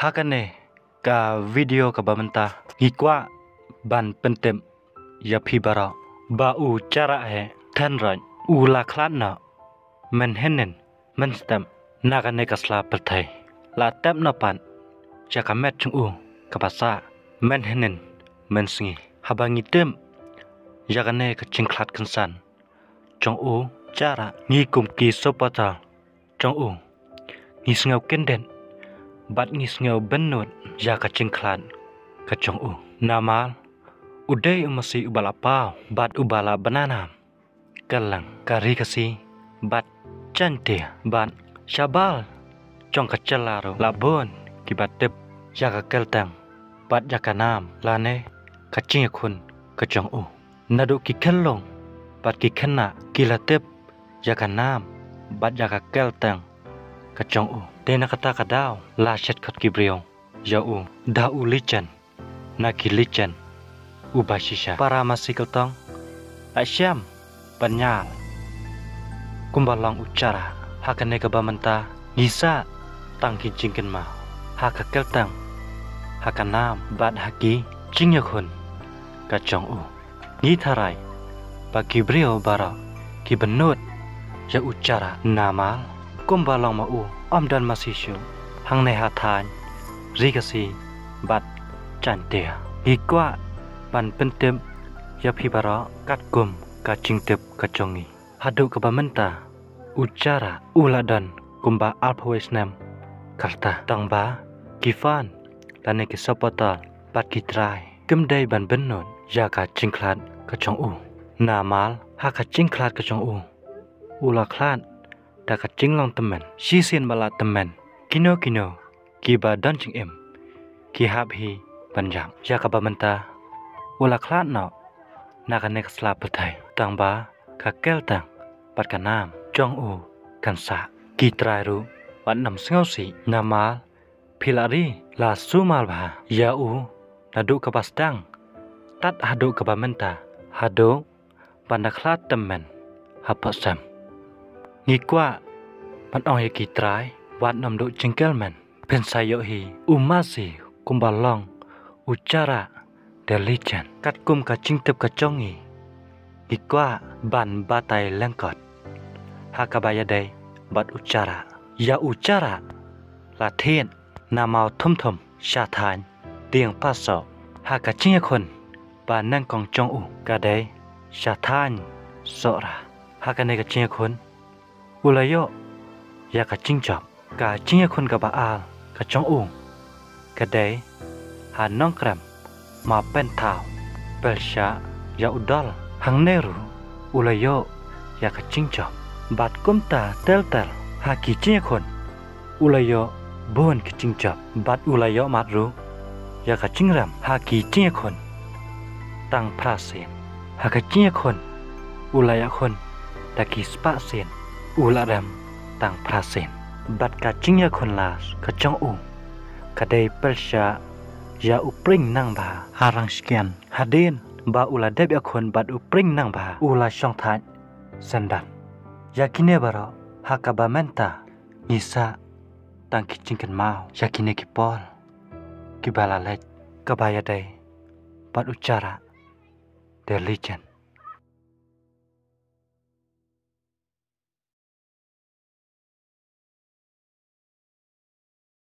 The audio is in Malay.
Hakane ka video ka bamenta ngikwa ban pentem ya phibara ba u cara he thanran u la khlanna men henen men stem nagane kasla perthai la tap na pan chaka met chung u kapasa men henen men singi habangi tem yagane ka chingklat kansan trong u cara ngi kum ki sopata trong u ngi sngau kenden bat ngi sngau benut ya ka chingklan ka trong u namal udai umasi ubala pau bat ubala banana kalang kari kasi bat cantik bat syabal trong ka celaro labon kibat tep ya ka keltang bat ya ka nam lane ka chingkun ka trong u nadu ki kellong bat ki khana kilatep ya ka nam bat ya ka keltang ka trong u tena kata ka daw la shet khot ki briong ya u da u lichan na ki lichan ubashisha para masikal tong asyam panyal kumbalang ucara hakane ka bamenta ngisa tangki jingken ma haka keltang hakanam bat haki jingyakun ka chong u ngi tharai bagi brio bara ki benut ya ucara namal kumbalang ma u amdan masishu hangne hathan rigasi bat chantea ikwa ban pentem ya phibara katkum ka chingtep ka chongi hadu ka bamenta ucara uladan kumba alphawisnam karta tangba kifan lane ki sapata bat ki trai kemdai ban bennon ya ka chingklat ka chong u namal ha ka chingklat ka chong u ula klan da ka chinglong temen sisien bala temen kino ki ba dan ching em ki hab hi panjam ya ka bamenta ula klan no nakane kasla petai tangba ka keltang pat ka nam chong u kansa ki trai ru wat nam sngau si namal philari la sumal ba ya u nadu ka pastang tat hadu ka bamenta hadu pandaklat temen hapasam ngikwa pan ong ki trai wat nam du jengkelmen pensayo hi umasi kumbalong ucara delijan kat kum ka chingtep ka chongi ikwa ban batai lengkot hakabaya dai bat ucara ya ucara la thien namau thum sha than tieng paso haka chingekon ba nang kong chong u ka dai sha than sora hakane ka chingekon ulayo ya ka chingchop ka chingekon ka ba al ka chong u ka dai ha nong kram ma pen thao persha ya udal hang neru ulayo ya ka chingchop bat kumta tel haki chingekon ulayo bon ki chingchop bat ulayo matru ya ka chingram haki chingekon tang prasen haka chingekon ulaya kon taki spa sen ularam tang prasen bat ka chingekon las ka chong u kadai persha ya upring nang ba harang sekian haden ba ula deb yakon bat upring nang ba ula syong than sandan yakine baro hakaba menta ngisa tang kicingken mau yakine kipol kibala lek kabaya dai bat ucara der legend